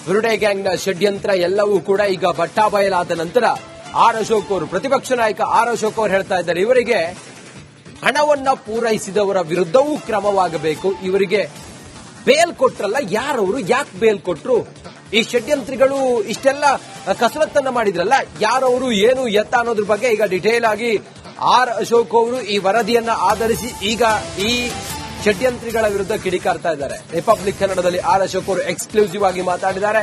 ಬುರುಡೆ ಗ್ಯಾಂಗ್ನ ಷಡ್ಯಂತ್ರ ಎಲ್ಲವೂ ಕೂಡ ಈಗ ಬಟ್ಟಾಬಯಲಾದ ನಂತರ ಆರ್ ಅಶೋಕ್ ಅವರು, ಪ್ರತಿಪಕ್ಷ ನಾಯಕ ಆರ್ ಅಶೋಕ್ ಅವರು ಹೇಳ್ತಾ ಇದ್ದಾರೆ, ಇವರಿಗೆ ಹಣವನ್ನ ಪೂರೈಸಿದವರ ವಿರುದ್ಧವೂ ಕ್ರಮವಾಗಬೇಕು. ಇವರಿಗೆ ಬೇಲ್ ಕೊಟ್ರಲ್ಲ, ಯಾರವರು, ಯಾಕೆ ಬೇಲ್ ಕೊಟ್ರು? ಈ ಷಡ್ಯಂತ್ರಿಗಳು ಇಷ್ಟೆಲ್ಲ ಕಸರತ್ತನ್ನ ಮಾಡಿದ್ರಲ್ಲ, ಯಾರವರು, ಏನು ಎತ್ತ ಅನ್ನೋದ್ರ ಬಗ್ಗೆ ಈಗ ಡಿಟೇಲ್ ಆಗಿ ಆರ್ ಅಶೋಕ್ ಅವರು ಈ ವರದಿಯನ್ನ ಆಧರಿಸಿ ಈಗ ಈ ಷಡ್ಯಂತ್ರಿಗಳ ವಿರುದ್ಧ ಕಿಡಿಕಾರ್ತಾ ಇದ್ದಾರೆ. ರಿಪಬ್ಲಿಕ್ ಕನ್ನಡದಲ್ಲಿ ಆರ್ ಅಶೋಕ್ ಅವರು ಎಕ್ಸ್ಕ್ಲೂಸಿವ್ ಆಗಿ ಮಾತಾಡಿದ್ದಾರೆ.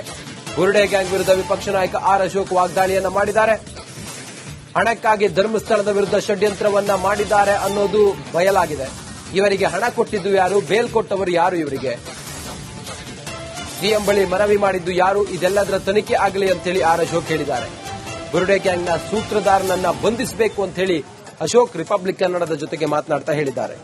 ಬುರುಡೆ ಗ್ಯಾಂಗ್ ವಿರುದ್ಧ ವಿಪಕ್ಷ ನಾಯಕ ಆರ್ ಅಶೋಕ್ ವಾಗ್ದಾಳಿಯನ್ನ ಮಾಡಿದ್ದಾರೆ. ಹಣಕ್ಕಾಗಿ ಧರ್ಮಸ್ಥಳದ ವಿರುದ್ಧ ಷಡ್ಯಂತ್ರವನ್ನ ಮಾಡಿದ್ದಾರೆ ಅನ್ನೋದು ಬಯಲಾಗಿದೆ. ಇವರಿಗೆ ಹಣ ಕೊಟ್ಟಿದ್ದು ಯಾರು, ಬೇಲ್ ಕೊಟ್ಟವರು ಯಾರು, ಇವರಿಗೆ ಸಿಎಂ ಬಳಿ ಮನವಿ ಮಾಡಿದ್ದು ಯಾರು, ಇದೆಲ್ಲದರ ತನಿಖೆ ಆಗಲಿ ಅಂತೇಳಿ ಆರ್ ಅಶೋಕ್ ಹೇಳಿದ್ದಾರೆ. ಬುರುಡೆ ಗ್ಯಾಂಗ್ನ ಸೂತ್ರಧಾರನನ್ನ ಬಂಧಿಸಬೇಕು ಅಂತ ಹೇಳಿ ಅಶೋಕ್ ರಿಪಬ್ಲಿಕ್ ಕನ್ನಡದ ಜೊತೆಗೆ ಮಾತನಾಡ್ತಾ ಹೇಳಿದ್ದಾರೆ.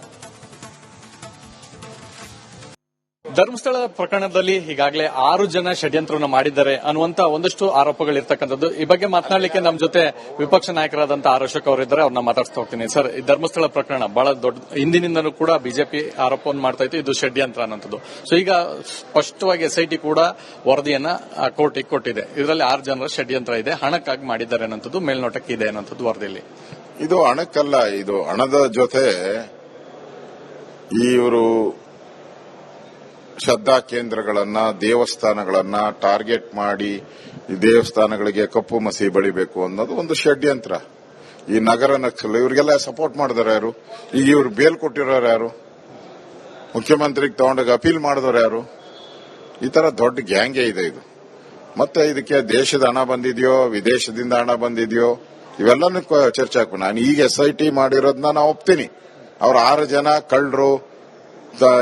ಧರ್ಮಸ್ಥಳ ಪ್ರಕರಣದಲ್ಲಿ ಈಗಾಗಲೇ 6 ಜನ ಷಡ್ಯಂತ್ರವನ್ನು ಮಾಡಿದ್ದಾರೆ ಅನ್ನುವಂತ ಒಂದಷ್ಟು ಆರೋಪಗಳಿರ್ತಕ್ಕಂಥದ್ದು. ಈ ಬಗ್ಗೆ ಮಾತನಾಡಲಿಕ್ಕೆ ನಮ್ಮ ಜೊತೆ ವಿಪಕ್ಷ ನಾಯಕರಾದಂತಹ ಆರ್ ಅಶೋಕ್ ಅವರಿದ್ದಾರೆ. ಅವ್ರನ್ನ ಮಾತಾಡ್ತಾ ಹೋಗ್ತೀನಿ. ಸರ್, ಈ ಧರ್ಮಸ್ಥಳ ಪ್ರಕರಣ ಬಹಳ ದೊಡ್ಡ, ಹಿಂದಿನಿಂದಲೂ ಕೂಡ ಬಿಜೆಪಿ ಆರೋಪವನ್ನು ಮಾಡ್ತಾ ಇತ್ತು, ಇದು ಷಡ್ಯಂತ್ರ ಅನ್ನೋಂಥದ್ದು. ಸೊ ಈಗ ಸ್ಪಷ್ಟವಾಗಿ ಎಸ್ಐಟಿ ಕೂಡ ವರದಿಯನ್ನ ಕೋರ್ಟಿಗೆ ಕೊಟ್ಟಿದೆ. ಇದರಲ್ಲಿ 6 ಜನರ ಷಡ್ಯಂತ್ರ ಇದೆ, ಹಣಕ್ಕಾಗಿ ಮಾಡಿದ್ದಾರೆ ಅನ್ನೋಂಥದ್ದು ಮೇಲ್ನೋಟಕ್ಕೆ ಇದೆ ಅನ್ನೋಂಥದ್ದು ವರದಿಯಲ್ಲಿ. ಇದು ಹಣಕ್ಕಲ್ಲ, ಇದು ಹಣದ ಜೊತೆ ಇವರು ಶ್ರದ್ಧಾ ಕೇಂದ್ರಗಳನ್ನ, ದೇವಸ್ಥಾನಗಳನ್ನ ಟಾರ್ಗೆಟ್ ಮಾಡಿ ಈ ದೇವಸ್ಥಾನಗಳಿಗೆ ಕಪ್ಪು ಮಸಿ ಬಳಿಬೇಕು ಅನ್ನೋದು ಒಂದು ಷಡ್ಯಂತ್ರ. ಈ ನಗರ ನಕ್ಸಲ್ ಇವರಿಗೆಲ್ಲ ಸಪೋರ್ಟ್ ಮಾಡಿದಾರೆ ಯಾರು? ಈಗ ಇವ್ರು ಬೇಲ್ ಕೊಟ್ಟಿರೋರು ಯಾರು? ಮುಖ್ಯಮಂತ್ರಿಗೆ ತಗೊಂಡಾಗ ಅಪೀಲ್ ಮಾಡಿದವರು ಯಾರು? ಈ ತರ ದೊಡ್ಡ ಗ್ಯಾಂಗೇ ಇದೆ ಇದು. ಮತ್ತೆ ಇದಕ್ಕೆ ದೇಶದ ಹಣ ಬಂದಿದೆಯೋ, ವಿದೇಶದಿಂದ ಹಣ ಬಂದಿದೆಯೋ, ಇವೆಲ್ಲನೂ ಚರ್ಚೆ ಹಾಕ್ಬೇಕು. ನಾನು ಈಗ SIT ಮಾಡಿರೋದನ್ನ ನಾನು ಒಪ್ತೀನಿ. ಅವ್ರು 6 ಜನ ಕಳ್ಳರು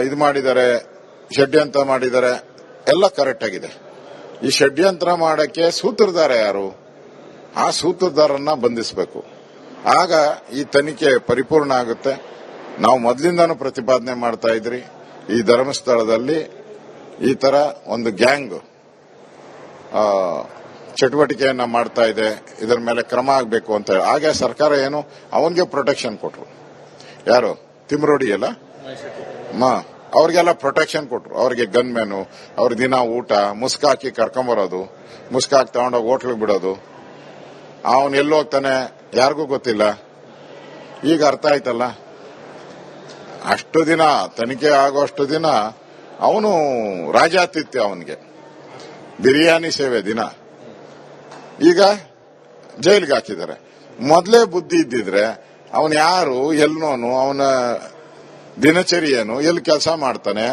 ಇದು ಮಾಡಿದ್ದಾರೆ, ಷಡ್ಯಂತ್ರ ಮಾಡಿದ್ದಾರೆ, ಎಲ್ಲ ಕರೆಕ್ಟ್ ಆಗಿದೆ. ಈ ಷಡ್ಯಂತ್ರ ಮಾಡಕ್ಕೆ ಸೂತ್ರಧಾರ ಯಾರು? ಆ ಸೂತ್ರಧಾರನ್ನ ಬಂಧಿಸಬೇಕು. ಆಗ ಈ ತನಿಖೆ ಪರಿಪೂರ್ಣ ಆಗುತ್ತೆ. ನಾವು ಮೊದಲಿಂದಾನು ಪ್ರತಿಪಾದನೆ ಮಾಡ್ತಾ ಇದ್ರಿ, ಈ ಧರ್ಮಸ್ಥಳದಲ್ಲಿ ಈ ತರ ಒಂದು ಗ್ಯಾಂಗ್ ಚಟುವಟಿಕೆಯನ್ನ ಮಾಡ್ತಾ ಇದೆ, ಇದರ ಮೇಲೆ ಕ್ರಮ ಆಗಬೇಕು ಅಂತ ಹೇಳಿ. ಹಾಗೆ ಸರ್ಕಾರ ಏನು ಅವನಿಗೆ ಪ್ರೊಟೆಕ್ಷನ್ ಕೊಟ್ರು. ಯಾರು? ತಿಮ್ರೋಡಿ ಅಲ್ಲ, ಅವ್ರಿಗೆಲ್ಲ ಪ್ರೊಟೆಕ್ಷನ್ ಕೊಟ್ರು. ಅವ್ರಿಗೆ ಗನ್ ಮ್ಯಾನು, ಅವ್ರ ದಿನ ಊಟ, ಮುಸ್ಕಾಕಿ ಕರ್ಕೊಂಬರೋದು, ಮುಸ್ಕಾಕಿ ತಗೊಂಡೋಗಿ ಹೋಟ್ಲಿಗೆ ಬಿಡೋದು. ಅವನು ಎಲ್ಲಿ ಹೋಗ್ತಾನೆ ಯಾರಿಗೂ ಗೊತ್ತಿಲ್ಲ. ಈಗ ಅರ್ಥ ಆಯ್ತಲ್ಲ. ಅಷ್ಟು ದಿನ ತನಿಖೆ ಆಗೋಷ್ಟು ದಿನ ಅವನು ರಾಜಾತಿಥ್ಯ, ಅವನಿಗೆ ಬಿರಿಯಾನಿ ಸೇವೆ ದಿನ. ಈಗ ಜೈಲಿಗೆ ಹಾಕಿದ್ದಾರೆ. ಮೊದಲೇ ಬುದ್ಧಿ ಇದ್ದಿದ್ರೆ ಅವನು ಯಾರು, ಎಲ್ಲೋನು, ಅವನ ದಿನಚರಿ ಏನು, ಎಲ್ಲಿ ಕೆಲಸ ಮಾಡ್ತಾನೆ,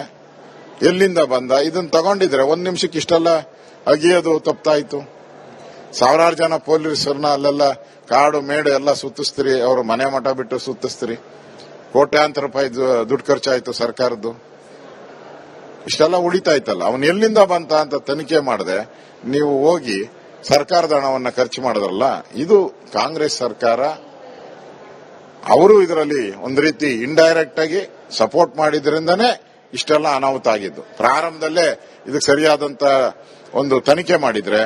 ಎಲ್ಲಿಂದ ಬಂದ, ಇದನ್ನ ತಗೊಂಡಿದ್ರೆ 1 ನಿಮಿಷಕ್ಕೆ ಇಷ್ಟೆಲ್ಲ ಅಗಿಯೋದು ತಪ್ಪಾಯ್ತು. ಸಾವಿರಾರು ಜನ ಪೊಲೀಸರನ್ನ ಅಲ್ಲೆಲ್ಲ ಕಾಡು ಮೇಡು ಎಲ್ಲ ಸುತ್ತಿಸ್ತೀರಿ, ಅವರು ಮನೆ ಮಠ ಬಿಟ್ಟು ಸುತ್ತಿಸ್ತೀರಿ. ಕೋಟ್ಯಾಂತರ ರೂಪಾಯಿ ದುಡ್ಡು ಖರ್ಚಾಯ್ತು ಸರ್ಕಾರದ್ದು. ಇಷ್ಟೆಲ್ಲ ಉಳಿತಾಯ್ತಲ್ಲ. ಅವನು ಎಲ್ಲಿಂದ ಬಂತ ಅಂತ ತನಿಖೆ ಮಾಡದೆ ನೀವು ಹೋಗಿ ಸರ್ಕಾರದ ಹಣವನ್ನ ಖರ್ಚು ಮಾಡಿದ್ರಲ್ಲ, ಇದು ಕಾಂಗ್ರೆಸ್ ಸರ್ಕಾರ. ಅವರು ಇದರಲ್ಲಿ ಒಂದು ರೀತಿ ಇಂಡೈರೆಕ್ಟ್ ಆಗಿ ಸಪೋರ್ಟ್ ಮಾಡಿದ್ರಿಂದನೇ ಇಷ್ಟೆಲ್ಲ ಅನಾಹುತ ಆಗಿದ್ದು. ಪ್ರಾರಂಭದಲ್ಲೇ ಇದಕ್ಕೆ ಸರಿಯಾದಂತ ಒಂದು ತನಿಖೆ ಮಾಡಿದ್ರೆ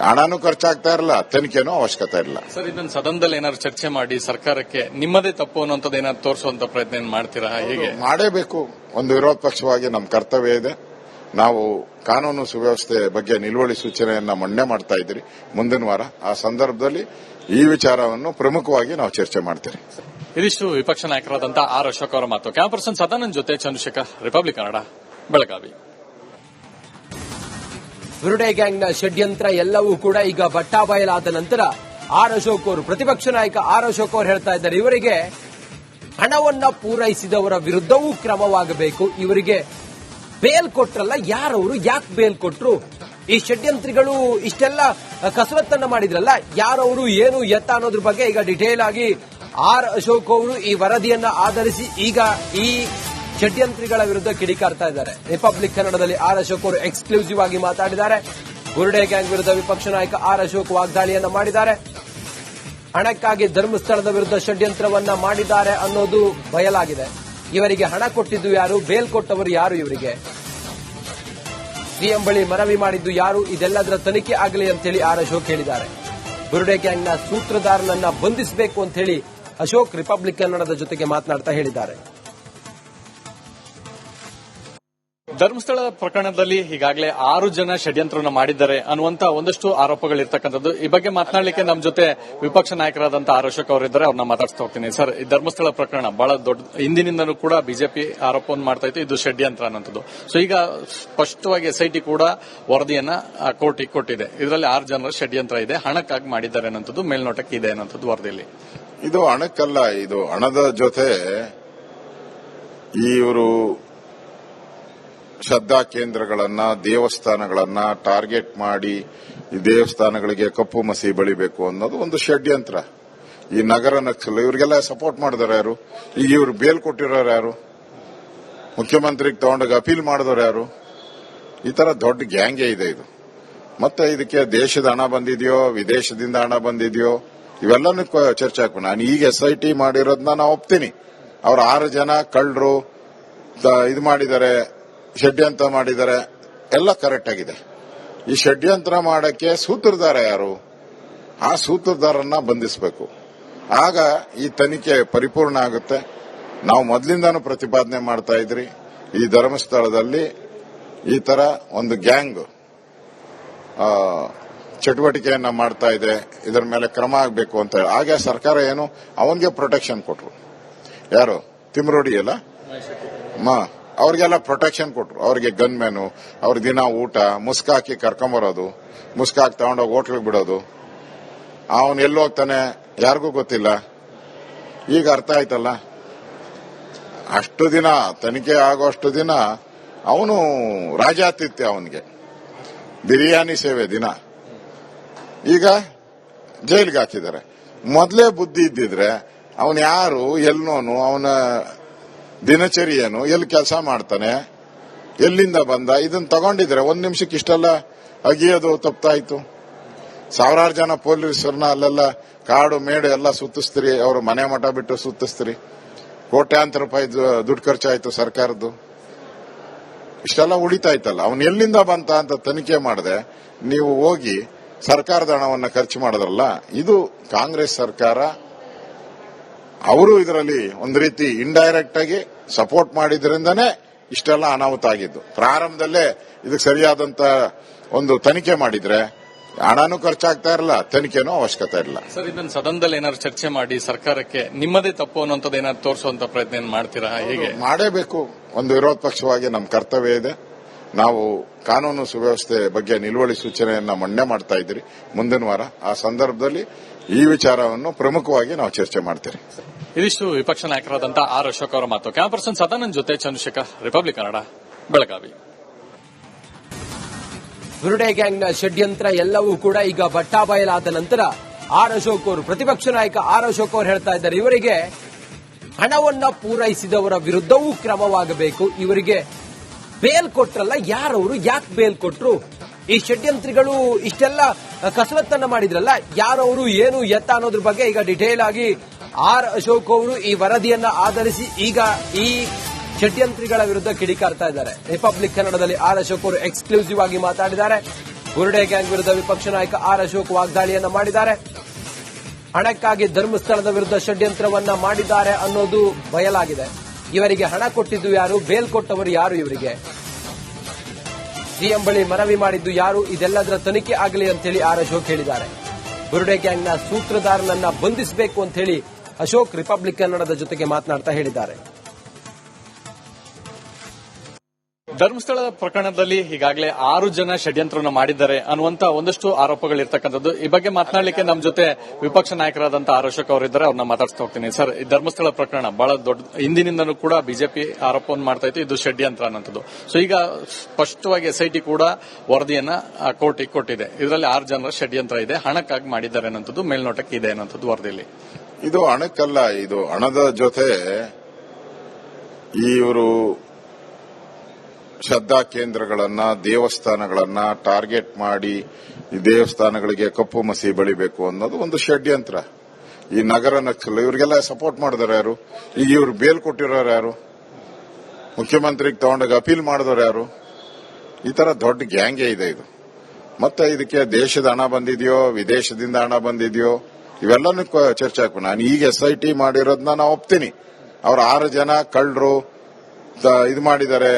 ಹಣನೂ ಖರ್ಚಾಗ್ತಾ ಇರಲ್ಲ, ತನಿಖೆನೂ ಅವಶ್ಯಕತೆ ಇರಲ್ಲ. ಸರ್, ಇದನ್ನ ಸದನದಲ್ಲಿ ಏನಾದ್ರು ಚರ್ಚೆ ಮಾಡಿ ಸರ್ಕಾರಕ್ಕೆ ನಿಮ್ಮದೇ ತಪ್ಪು ಅನ್ನೋಂಥದ್ದು ಏನಾದ್ರು ತೋರಿಸುವಂತ ಪ್ರಯತ್ನ ಮಾಡ್ತೀರಾ? ಹೇಗೆ? ಮಾಡೇಬೇಕು. ಒಂದು ವಿರೋಧ ಪಕ್ಷವಾಗಿ ನಮ್ಮ ಕರ್ತವ್ಯ ಇದೆ. ನಾವು ಕಾನೂನು ಸುವ್ಯವಸ್ಥೆ ಬಗ್ಗೆ ನಿಲುವಳಿ ಸೂಚನೆಯನ್ನ ಮಂಡನೆ ಮಾಡ್ತಾ ಇದ್ದೀರಿ ಮುಂದಿನ ವಾರ. ಆ ಸಂದರ್ಭದಲ್ಲಿ ಈ ವಿಚಾರವನ್ನು ಪ್ರಮುಖವಾಗಿ ನಾವು ಚರ್ಚೆ ಮಾಡ್ತೀರಿ. ಇದಿಷ್ಟು ವಿಪಕ್ಷ ನಾಯಕರಾದಂತಹ ಆರ್ ಅಶೋಕ್ ಅವರ ಮಾತು. ಕ್ಯಾಮರಾ ಪರ್ಸನ್ ಸದಾನಂದ್ ಜೊತೆ ಚಂದ್ರಶೇಖರ್, ರಿಪಬ್ಲಿಕ್ ಕನ್ನಡ, ಬೆಳಗಾವಿ. ಬುರುಡೆ ಗ್ಯಾಂಗ್ನ ಷಡ್ಯಂತ್ರ ಎಲ್ಲವೂ ಕೂಡ ಈಗ ಬಟ್ಟಾಬಯಲಾದ ನಂತರ ಆರ್ ಅಶೋಕ್ ಅವರು, ಪ್ರತಿಪಕ್ಷ ನಾಯಕ ಆರ್ ಅಶೋಕ್ ಅವರು ಹೇಳ್ತಾ ಇದ್ದಾರೆ, ಇವರಿಗೆ ಹಣವನ್ನ ಪೂರೈಸಿದವರ ವಿರುದ್ಧವೂ ಕ್ರಮವಾಗಬೇಕು. ಇವರಿಗೆ ಬೇಲ್ ಕೊಟ್ರಲ್ಲ, ಯಾರವರು, ಯಾಕೆ ಬೇಲ್ ಕೊಟ್ರು? ಈ ಷಡ್ಯಂತ್ರಿಗಳು ಇಷ್ಟೆಲ್ಲ ಕಸರತ್ತನ್ನ ಮಾಡಿದ್ರಲ್ಲ, ಯಾರವರು, ಏನು ಎತ್ತ ಅನ್ನೋದ್ರ ಬಗ್ಗೆ ಈಗ ಡಿಟೇಲ್ ಆಗಿ ಆರ್ ಅಶೋಕ್ ಅವರು ಈ ವರದಿಯನ್ನ ಆಧರಿಸಿ ಈಗ ಈ ಷಡ್ಯಂತ್ರಿಗಳ ವಿರುದ್ಧ ಕಿಡಿಕಾರ್ತಾ ಇದ್ದಾರೆ. ರಿಪಬ್ಲಿಕ್ ಕನ್ನಡದಲ್ಲಿ ಆರ್ ಅಶೋಕ್ ಅವರು ಎಕ್ಸ್ಕ್ಲೂಸಿವ್ ಆಗಿ ಮಾತಾಡಿದ್ದಾರೆ. ಬುರುಡೆ ಗ್ಯಾಂಗ್ ವಿರುದ್ಧ ವಿಪಕ್ಷ ನಾಯಕ ಆರ್ ಅಶೋಕ್ ವಾಗ್ದಾಳಿಯನ್ನ ಮಾಡಿದ್ದಾರೆ. ಹಣಕ್ಕಾಗಿ ಧರ್ಮಸ್ಥಳದ ವಿರುದ್ಧ ಷಡ್ಯಂತ್ರವನ್ನ ಮಾಡಿದ್ದಾರೆ ಅನ್ನೋದು ಬಯಲಾಗಿದೆ. ಇವರಿಗೆ ಹಣ ಕೊಟ್ಟಿದ್ದು ಯಾರು, ಬೇಲ್ ಕೊಟ್ಟವರು ಯಾರು, ಇವರಿಗೆ ಸಿಎಂ ಬಳಿ ಮನವಿ ಮಾಡಿದ್ದು ಯಾರು, ಇದೆಲ್ಲದರ ತನಿಖೆ ಆಗಲಿ ಅಂತೇಳಿ ಆರ್ ಅಶೋಕ್ ಹೇಳಿದ್ದಾರೆ. ಬುರುಡೆ ಗ್ಯಾಂಗ್ನ ಸೂತ್ರಧಾರನನ್ನ ಬಂಧಿಸಬೇಕು ಅಂತ ಹೇಳಿ ಅಶೋಕ್ ರಿಪಬ್ಲಿಕ್ ಕನ್ನಡದ ಜೊತೆಗೆ ಮಾತನಾಡ್ತಾ ಹೇಳಿದ್ದಾರೆ. ಧರ್ಮಸ್ಥಳ ಪ್ರಕರಣದಲ್ಲಿ ಈಗಾಗಲೇ 6 ಜನ ಷಡ್ಯಂತ್ರವನ್ನು ಮಾಡಿದ್ದಾರೆ ಅನ್ನುವಂತ ಒಂದಷ್ಟು ಆರೋಪಗಳಿರ್ತಕ್ಕಂಥದ್ದು. ಈ ಬಗ್ಗೆ ಮಾತನಾಡಲಿಕ್ಕೆ ನಮ್ಮ ಜೊತೆ ವಿಪಕ್ಷ ನಾಯಕರಾದಂತ ಆರ್ ಅಶೋಕ್ ಅವರಿದ್ದಾರೆ, ಅವ್ರನ್ನ ಮಾತಾಡ್ತಾ ಹೋಗ್ತೀನಿ. ಸರ್, ಈ ಧರ್ಮಸ್ಥಳ ಪ್ರಕರಣ ಬಹಳ ದೊಡ್ಡ ಹಿಂದಿನಿಂದಲೂ ಕೂಡ ಬಿಜೆಪಿ ಆರೋಪವನ್ನು ಮಾಡ್ತಾ ಇತ್ತು, ಇದು ಷಡ್ಯಂತ್ರ ಅನ್ನೋದು. ಸೊ ಈಗ ಸ್ಪಷ್ಟವಾಗಿ ಎಸ್ಐಟಿ ಕೂಡ ವರದಿಯನ್ನ ಕೋರ್ಟಿಗೆ ಕೊಟ್ಟಿದೆ. ಇದರಲ್ಲಿ 6 ಜನರ ಷಡ್ಯಂತ್ರ ಇದೆ, ಹಣಕ್ಕಾಗಿ ಮಾಡಿದ್ದಾರೆ ಅನ್ನೋದು ಮೇಲ್ನೋಟಕ್ಕೆ ಇದೆ ಅನ್ನೋದು ವರದಿಯಲ್ಲಿ. ಇದು ಹಣಕ್ಕಲ್ಲ, ಇದು ಹಣದ ಜೊತೆ ಇವರು ಶ್ರದ್ಧಾ ಕೇಂದ್ರಗಳನ್ನ, ದೇವಸ್ಥಾನಗಳನ್ನ ಟಾರ್ಗೆಟ್ ಮಾಡಿ ಈ ದೇವಸ್ಥಾನಗಳಿಗೆ ಕಪ್ಪು ಮಸಿ ಬಳಿಬೇಕು ಅನ್ನೋದು ಒಂದು ಷಡ್ಯಂತ್ರ. ಈ ನಗರ ನಕ್ಸಲ್ ಇವರಿಗೆಲ್ಲ ಸಪೋರ್ಟ್ ಮಾಡಿದವರು ಯಾರು? ಈಗ ಇವರು ಬೇಲ್ ಕೊಟ್ಟಿರೋರು ಯಾರು? ಮುಖ್ಯಮಂತ್ರಿಗೆ ತಗೊಂಡಾಗ ಅಪೀಲ್ ಮಾಡಿದವರು ಯಾರು? ಈ ತರ ದೊಡ್ಡ ಗ್ಯಾಂಗೇ ಇದೆ ಇದು. ಮತ್ತೆ ಇದಕ್ಕೆ ದೇಶದ ಹಣ ಬಂದಿದೆಯೋ, ವಿದೇಶದಿಂದ ಹಣ ಬಂದಿದೆಯೋ, ಇವೆಲ್ಲನೂ ಚರ್ಚೆ ಹಾಕ್ಬೇಕು. ನಾನು ಈಗ SIT ಮಾಡಿರೋದನ್ನ ನಾನು ಒಪ್ತೀನಿ. ಅವ್ರ 6 ಜನ ಕಳ್ಳರು ಇದು ಮಾಡಿದ್ದಾರೆ, ಷಡ್ಯಂತ್ರ ಮಾಡಿದ್ದಾರೆ, ಎಲ್ಲ ಕರೆಕ್ಟ್ ಆಗಿದೆ. ಈ ಷಡ್ಯಂತ್ರ ಮಾಡಕ್ಕೆ ಸೂತ್ರಧಾರ ಯಾರು? ಆ ಸೂತ್ರಧಾರನ್ನ ಬಂಧಿಸಬೇಕು. ಆಗ ಈ ತನಿಖೆ ಪರಿಪೂರ್ಣ ಆಗುತ್ತೆ. ನಾವು ಮೊದಲಿಂದಾನು ಪ್ರತಿಪಾದನೆ ಮಾಡ್ತಾ ಇದ್ರಿ, ಈ ಧರ್ಮಸ್ಥಳದಲ್ಲಿ ಈ ತರ ಒಂದು ಗ್ಯಾಂಗ್ ಚಟುವಟಿಕೆಯನ್ನ ಮಾಡ್ತಾ ಇದೆ, ಇದರ ಮೇಲೆ ಕ್ರಮ ಆಗಬೇಕು ಅಂತ ಹೇಳಿ. ಆಗ ಸರ್ಕಾರ ಏನು ಅವನಿಗೆ ಪ್ರೊಟೆಕ್ಷನ್ ಕೊಟ್ರು. ಯಾರು? ತಿಮ್ರೋಡಿ ಅಲ್ಲ, ಅವ್ರಿಗೆಲ್ಲ ಪ್ರೊಟೆಕ್ಷನ್ ಕೊಟ್ರು. ಅವ್ರಿಗೆ ಗನ್ ಮ್ಯಾನು, ಅವ್ರ ದಿನ ಊಟ, ಮುಸ್ಕಾಕಿ ಕರ್ಕೊಂಬರೋದು, ಮುಸ್ಕಾಕಿ ತಗೊಂಡೋಗಿ ಹೋಟ್ಲಿಗೆ ಬಿಡೋದು. ಅವನು ಎಲ್ಲಿ ಹೋಗ್ತಾನೆ ಯಾರಿಗೂ ಗೊತ್ತಿಲ್ಲ. ಈಗ ಅರ್ಥ ಆಯ್ತಲ್ಲ. ಅಷ್ಟು ದಿನ ತನಿಖೆ ಆಗೋಷ್ಟು ದಿನ ಅವನು ರಾಜಾತಿಥ್ಯ, ಅವನಿಗೆ ಬಿರಿಯಾನಿ ಸೇವೆ ದಿನ. ಈಗ ಜೈಲಿಗೆ ಹಾಕಿದ್ದಾರೆ. ಮೊದಲೇ ಬುದ್ಧಿ ಇದ್ದಿದ್ರೆ ಅವನು ಯಾರು, ಎಲ್ಲೋನು, ಅವನ ದಿನಚರಿ ಏನು, ಎಲ್ಲಿ ಕೆಲಸ ಮಾಡ್ತಾನೆ, ಎಲ್ಲಿಂದ ಬಂದ, ಇದನ್ನ ತಗೊಂಡಿದ್ರೆ 1 ನಿಮಿಷಕ್ಕೆ ಇಷ್ಟೆಲ್ಲ ಅಗಿಯೋದು ತಪ್ಪಾಯ್ತು. ಸಾವಿರಾರು ಜನ ಪೊಲೀಸರನ್ನ ಅಲ್ಲೆಲ್ಲ ಕಾಡು ಮೇಡು ಎಲ್ಲ ಸುತ್ತಿಸ್ತೀರಿ, ಅವರು ಮನೆ ಮಠ ಬಿಟ್ಟು ಸುತ್ತಿಸ್ತೀರಿ. ಕೋಟ್ಯಾಂತರ ರೂಪಾಯಿ ದುಡ್ಡು ಖರ್ಚಾಯ್ತು ಸರ್ಕಾರದ್ದು. ಇಷ್ಟೆಲ್ಲ ಉಳಿತಾಯ್ತಲ್ಲ. ಅವನು ಎಲ್ಲಿಂದ ಬಂತ ಅಂತ ತನಿಖೆ ಮಾಡದೆ ನೀವು ಹೋಗಿ ಸರ್ಕಾರದ ಹಣವನ್ನ ಖರ್ಚು ಮಾಡಿದ್ರಲ್ಲ, ಇದು ಕಾಂಗ್ರೆಸ್ ಸರ್ಕಾರ. ಅವರು ಇದರಲ್ಲಿ ಒಂದು ರೀತಿ ಇಂಡೈರೆಕ್ಟ್ ಆಗಿ ಸಪೋರ್ಟ್ ಮಾಡಿದ್ರಿಂದನೇ ಇಷ್ಟೆಲ್ಲ ಅನಾಹುತ ಆಗಿದ್ದು. ಪ್ರಾರಂಭದಲ್ಲೇ ಇದಕ್ಕೆ ಸರಿಯಾದಂತ ಒಂದು ತನಿಖೆ ಮಾಡಿದ್ರೆ ಹಣನೂ ಖರ್ಚಾಗ್ತಾ ಇರಲ್ಲ, ತನಿಖೆನೂ ಅವಶ್ಯಕತೆ ಇಲ್ಲ. ಸರ್, ಇದನ್ನ ಸದನದಲ್ಲಿ ಏನಾದ್ರು ಚರ್ಚೆ ಮಾಡಿ ಸರ್ಕಾರಕ್ಕೆ ನಿಮ್ಮದೇ ತಪ್ಪು ಅನ್ನೋಂಥದ್ದು ಏನಾದ್ರು ತೋರಿಸುವಂತ ಪ್ರಯತ್ನ ಮಾಡ್ತೀರಾ? ಹೇಗೆ? ಮಾಡೇಬೇಕು. ಒಂದು ವಿರೋಧ ಪಕ್ಷವಾಗಿ ನಮ್ಮ ಕರ್ತವ್ಯ ಇದೆ. ನಾವು ಕಾನೂನು ಸುವ್ಯವಸ್ಥೆ ಬಗ್ಗೆ ನಿಲುವಳಿ ಸೂಚನೆಯನ್ನ ಮಂಡನೆ ಮಾಡ್ತಾ ಇದ್ದೀರಿ ಮುಂದಿನ ವಾರ. ಆ ಸಂದರ್ಭದಲ್ಲಿ ಈ ವಿಚಾರವನ್ನು ಪ್ರಮುಖವಾಗಿ ನಾವು ಚರ್ಚೆ ಮಾಡ್ತೀರಿ. ಇದಿಷ್ಟು ವಿಪಕ್ಷ ನಾಯಕರಾದಂತಹ ಆರ್ ಅಶೋಕ್ ಅವರ ಮಾತು. ಕ್ಯಾಮರಾ ಪರ್ಸನ್ ಸದಾನಂದ್ ಜೊತೆ ಚಂದ್ರಶೇಖರ್, ರಿಪಬ್ಲಿಕ್ ಕನ್ನಡ, ಬೆಳಗಾವಿ. ಬುರುಡೆ ಗ್ಯಾಂಗ್ನ ಷಡ್ಯಂತ್ರ ಎಲ್ಲವೂ ಕೂಡ ಈಗ ಬಟ್ಟಾಬಯಲಾದ ನಂತರ ಆರ್ ಅಶೋಕ್ ಅವರು, ಪ್ರತಿಪಕ್ಷ ನಾಯಕ ಆರ್ ಅಶೋಕ್ ಅವರು ಹೇಳ್ತಾ ಇದ್ದಾರೆ, ಇವರಿಗೆ ಹಣವನ್ನ ಪೂರೈಸಿದವರ ವಿರುದ್ಧವೂ ಕ್ರಮವಾಗಬೇಕು. ಇವರಿಗೆ ಬೇಲ್ ಕೊಟ್ರಲ್ಲ, ಯಾರವರು, ಯಾಕೆ ಬೇಲ್ ಕೊಟ್ರು? ಈ ಷಡ್ಯಂತ್ರಿಗಳು ಇಷ್ಟೆಲ್ಲ ಕಸರತ್ತನ್ನ ಮಾಡಿದ್ರಲ್ಲ, ಯಾರವರು, ಏನು ಎತ್ತ ಅನ್ನೋದ್ರ ಬಗ್ಗೆ ಈಗ ಡಿಟೇಲ್ ಆಗಿ ಆರ್ ಅಶೋಕ್ ಅವರು ಈ ವರದಿಯನ್ನ ಆಧರಿಸಿ ಈಗ ಈ ಷಡ್ಯಂತ್ರಿಗಳ ವಿರುದ್ಧ ಕಿಡಿಕಾರ್ತಾ ಇದ್ದಾರೆ. ರಿಪಬ್ಲಿಕ್ ಕನ್ನಡದಲ್ಲಿ ಆರ್ ಅಶೋಕ್ ಅವರು ಎಕ್ಸ್ಕ್ಲೂಸಿವ್ ಆಗಿ ಮಾತಾಡಿದ್ದಾರೆ. ಬುರುಡೆ ಗ್ಯಾಂಗ್ ವಿರುದ್ಧ ವಿಪಕ್ಷ ನಾಯಕ ಆರ್ ಅಶೋಕ್ ವಾಗ್ದಾಳಿಯನ್ನ ಮಾಡಿದ್ದಾರೆ. ಹಣಕ್ಕಾಗಿ ಧರ್ಮಸ್ಥಳದ ವಿರುದ್ಧ ಷಡ್ಯಂತ್ರವನ್ನ ಮಾಡಿದ್ದಾರೆ ಅನ್ನೋದು ಬಯಲಾಗಿದೆ. ಇವರಿಗೆ ಹಣ ಕೊಟ್ಟಿದ್ದು ಯಾರು? ಬೇಲ್ ಕೊಟ್ಟವರು ಯಾರು? ಇವರಿಗೆ ಸಿಎಂ ಬಳಿ ಮನವಿ ಮಾಡಿದ್ದು ಯಾರು? ಇದೆಲ್ಲದರ ತನಿಖೆ ಆಗಲಿ ಅಂತೇಳಿ ಆರ್ ಅಶೋಕ್ ಹೇಳಿದ್ದಾರೆ. ಬುರುಡೆ ಗ್ಯಾಂಗ್ನ ಸೂತ್ರಧಾರನನ್ನ ಬಂಧಿಸಬೇಕು ಅಂತ ಹೇಳಿ ಅಶೋಕ್ ರಿಪಬ್ಲಿಕ್ ಕನ್ನಡದ ಜೊತೆಗೆ ಮಾತನಾಡ್ತಾ ಹೇಳಿದ್ದಾರೆ. ಧರ್ಮಸ್ಥಳ ಪ್ರಕರಣದಲ್ಲಿ ಈಗಾಗಲೇ 6 ಜನ ಷಡ್ಯಂತ್ರವನ್ನು ಮಾಡಿದ್ದಾರೆ ಅನ್ನುವಂತ ಒಂದಷ್ಟು ಆರೋಪಗಳಿರ್ತಕ್ಕಂಥದ್ದು. ಈ ಬಗ್ಗೆ ಮಾತನಾಡಲಿಕ್ಕೆ ನಮ್ಮ ಜೊತೆ ವಿಪಕ್ಷ ನಾಯಕರಾದಂತ ಆರ್ ಅಶೋಕ್ ಅವರಿದ್ದಾರೆ, ಅವ್ರನ್ನ ಮಾತಾಡ್ತಾ ಹೋಗ್ತೀನಿ. ಸರ್, ಈ ಧರ್ಮಸ್ಥಳ ಪ್ರಕರಣ ಬಹಳ ದೊಡ್ಡ ಹಿಂದಿನಿಂದಲೂ ಕೂಡ ಬಿಜೆಪಿ ಆರೋಪವನ್ನು ಮಾಡ್ತಾ ಇತ್ತು, ಇದು ಷಡ್ಯಂತ್ರ ಅನ್ನೋದು. ಸೊ ಈಗ ಸ್ಪಷ್ಟವಾಗಿ SIT ಕೂಡ ವರದಿಯನ್ನ ಕೋರ್ಟಿಗೆ ಕೊಟ್ಟಿದೆ. ಇದರಲ್ಲಿ 6 ಜನರ ಷಡ್ಯಂತ್ರ ಇದೆ, ಹಣಕ್ಕಾಗಿ ಮಾಡಿದ್ದಾರೆ ಅನ್ನೋದು ಮೇಲ್ನೋಟಕ್ಕೆ ಇದೆ ಅನ್ನೋದು ವರದಿಯಲ್ಲಿ. ಇದು ಹಣಕ್ಕಲ್ಲ, ಇದು ಹಣದ ಜೊತೆ ಇವರು ಶ್ರದ್ಧಾ ಕೇಂದ್ರಗಳನ್ನ, ದೇವಸ್ಥಾನಗಳನ್ನ ಟಾರ್ಗೆಟ್ ಮಾಡಿ ಈ ದೇವಸ್ಥಾನಗಳಿಗೆ ಕಪ್ಪು ಮಸಿ ಬಳಿಬೇಕು ಅನ್ನೋದು ಒಂದು ಷಡ್ಯಂತ್ರ. ಈ ನಗರ ನಕ್ಸಲ್ ಇವರಿಗೆಲ್ಲ ಸಪೋರ್ಟ್ ಮಾಡಿದವರು ಯಾರು? ಈಗ ಇವರು ಬೇಲ್ ಕೊಟ್ಟಿರೋರು ಯಾರು? ಮುಖ್ಯಮಂತ್ರಿಗೆ ತಗೊಂಡಾಗ ಅಪೀಲ್ ಮಾಡಿದವರು ಯಾರು? ಈ ತರ ದೊಡ್ಡ ಗ್ಯಾಂಗೇ ಇದೆ ಇದು. ಮತ್ತೆ ಇದಕ್ಕೆ ದೇಶದ ಹಣ ಬಂದಿದೆಯೋ, ವಿದೇಶದಿಂದ ಹಣ ಬಂದಿದೆಯೋ, ಇವೆಲ್ಲನೂ ಚರ್ಚೆ ಹಾಕ್ಬೇಕು. ನಾನು ಈಗ SIT ಮಾಡಿರೋದನ್ನ ನಾನು ಒಪ್ತೀನಿ. ಅವ್ರ 6 ಜನ ಕಳ್ಳರು ಇದು ಮಾಡಿದ್ದಾರೆ,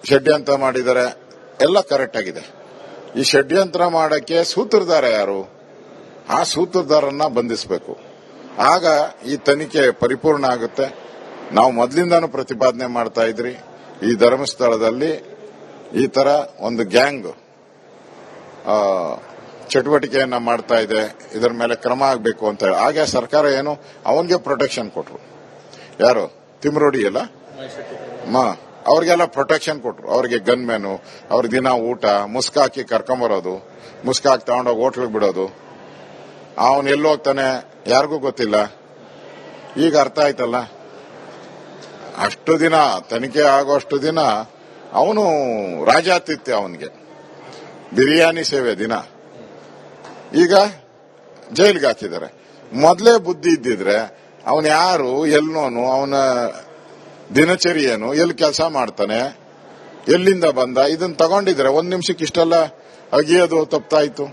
ಷಡ್ಯಂತ್ರ ಮಾಡಿದರೆ ಎಲ್ಲ ಕರೆಕ್ಟ್ ಆಗಿದೆ. ಈ ಷಡ್ಯಂತ್ರ ಮಾಡಕ್ಕೆ ಸೂತ್ರಧಾರ ಯಾರು? ಆ ಸೂತ್ರಧಾರನ್ನ ಬಂಧಿಸಬೇಕು. ಆಗ ಈ ತನಿಖೆ ಪರಿಪೂರ್ಣ ಆಗುತ್ತೆ. ನಾವು ಮೊದಲಿಂದಾನು ಪ್ರತಿಪಾದನೆ ಮಾಡ್ತಾ ಇದ್ರಿ, ಈ ಧರ್ಮಸ್ಥಳದಲ್ಲಿ ಈ ತರ ಒಂದು ಗ್ಯಾಂಗ್ ಚಟುವಟಿಕೆಯನ್ನ ಮಾಡ್ತಾ ಇದೆ, ಇದರ ಮೇಲೆ ಕ್ರಮ ಆಗಬೇಕು ಅಂತ ಹೇಳಿ. ಹಾಗೆ ಸರ್ಕಾರ ಏನು ಅವನಿಗೆ ಪ್ರೊಟೆಕ್ಷನ್ ಕೊಟ್ರು. ಯಾರು? ತಿಮ್ರೋಡಿ ಅಲ್ಲ, ಅವ್ರಿಗೆಲ್ಲ ಪ್ರೊಟೆಕ್ಷನ್ ಕೊಟ್ರು. ಅವ್ರಿಗೆ ಗನ್ ಮ್ಯಾನು, ಅವ್ರಿಗೆ ದಿನ ಊಟ, ಮುಸ್ಕಾಕಿ ಕರ್ಕೊಂಬರೋದು, ಮುಸ್ಕಾಕಿ ತಗೊಂಡೋಗಿ ಹೋಟ್ಲಿಗೆ ಬಿಡೋದು. ಅವನು ಎಲ್ಲಿ ಹೋಗ್ತಾನೆ ಯಾರಿಗೂ ಗೊತ್ತಿಲ್ಲ. ಈಗ ಅರ್ಥ ಆಯ್ತಲ್ಲ. ಅಷ್ಟು ದಿನ ತನಿಖೆ ಆಗೋಷ್ಟು ದಿನ ಅವನು ರಾಜಾತಿಥ್ಯ, ಅವನಿಗೆ ಬಿರಿಯಾನಿ ಸೇವೆ ದಿನ. ಈಗ ಜೈಲಿಗೆ ಹಾಕಿದ್ದಾರೆ. ಮೊದಲೇ ಬುದ್ಧಿ ಇದ್ದಿದ್ರೆ ಅವನು ಯಾರು, ಎಲ್ಲೋನು, ಅವನ ದಿನಚರಿ ಏನು, ಎಲ್ಲಿ ಕೆಲಸ ಮಾಡ್ತಾನೆ, ಎಲ್ಲಿಂದ ಬಂದ, ಇದನ್ನ ತಗೊಂಡಿದ್ರೆ ಒಂದ್ ನಿಮಿಷಕ್ಕೆ ಇಷ್ಟೆಲ್ಲ ಅಗಿಯೋದು ತಪ್ಪಾಯ್ತು.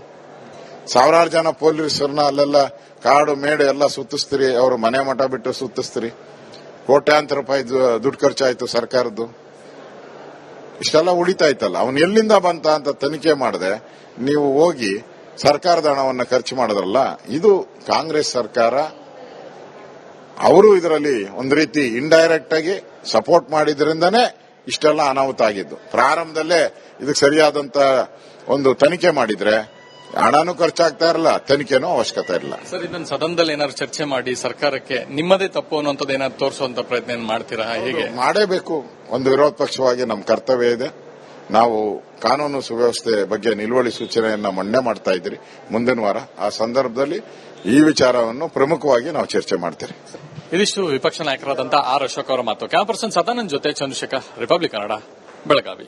ಸಾವಿರಾರು ಜನ ಪೊಲೀಸರನ್ನ ಅಲ್ಲೆಲ್ಲ ಕಾಡು ಮೇಡು ಎಲ್ಲ ಸುತ್ತಿಸ್ತೀರಿ, ಅವರು ಮನೆ ಮಠ ಬಿಟ್ಟು ಸುತ್ತಿಸ್ತೀರಿ. ಕೋಟ್ಯಾಂತರ ರೂಪಾಯಿ ದುಡ್ಡು ಖರ್ಚಾಯ್ತು ಸರ್ಕಾರದ್ದು. ಇಷ್ಟೆಲ್ಲ ಉಳಿತಾಯ್ತಲ್ಲ. ಅವನು ಎಲ್ಲಿಂದ ಬಂತ ಅಂತ ತನಿಖೆ ಮಾಡದೆ ನೀವು ಹೋಗಿ ಸರ್ಕಾರದ ಹಣವನ್ನು ಖರ್ಚು ಮಾಡಿದ್ರಲ್ಲ, ಇದು ಕಾಂಗ್ರೆಸ್ ಸರ್ಕಾರ. ಅವರು ಇದರಲ್ಲಿ ಒಂದು ರೀತಿ ಇಂಡೈರೆಕ್ಟ್ ಆಗಿ ಸಪೋರ್ಟ್ ಮಾಡಿದ್ರಿಂದನೇ ಇಷ್ಟೆಲ್ಲ ಅನಾಹುತ ಆಗಿದ್ದು. ಪ್ರಾರಂಭದಲ್ಲೇ ಇದಕ್ಕೆ ಸರಿಯಾದಂತ ಒಂದು ತನಿಖೆ ಮಾಡಿದ್ರೆ ಹಣನೂ ಖರ್ಚಾಗ್ತಾ ಇರಲ್ಲ, ತನಿಖೆನೂ ಅವಶ್ಯಕತೆ ಇರಲ್ಲ. ಸರ್, ಇದನ್ನ ಸದನದಲ್ಲಿ ಏನಾದ್ರು ಚರ್ಚೆ ಮಾಡಿ ಸರ್ಕಾರಕ್ಕೆ ನಿಮ್ಮದೇ ತಪ್ಪು ಅನ್ನುವಂಥದ್ದು ಏನಾದ್ರು ತೋರಿಸುವಂತ ಪ್ರಯತ್ನ ಮಾಡ್ತೀರಾ? ಹೇಗೆ? ಮಾಡೇಬೇಕು. ಒಂದು ವಿರೋಧ ಪಕ್ಷವಾಗಿ ನಮ್ಮ ಕರ್ತವ್ಯ ಇದೆ. ನಾವು ಕಾನೂನು ಸುವ್ಯವಸ್ಥೆ ಬಗ್ಗೆ ನಿಲುವಳಿ ಸೂಚನೆಯನ್ನ ಮಂಡನೆ ಮಾಡ್ತಾ ಇದ್ದೀರಿ ಮುಂದಿನ ವಾರ. ಆ ಸಂದರ್ಭದಲ್ಲಿ ಈ ವಿಚಾರವನ್ನು ಪ್ರಮುಖವಾಗಿ ನಾವು ಚರ್ಚೆ ಮಾಡ್ತೀರಿ. ಇದಿಷ್ಟು ವಿಪಕ್ಷ ನಾಯಕರಾದಂತಹ ಆರ್ ಅಶೋಕ್ ಅವರ ಮಾತು. ಕ್ಯಾಮರಾ ಪರ್ಸನ್ ಸದಾನಂದ್ ಜೊತೆ ಚಂದ್ರಶೇಖರ್, ರಿಪಬ್ಲಿಕ್ ಕನ್ನಡ, ಬೆಳಗಾವಿ.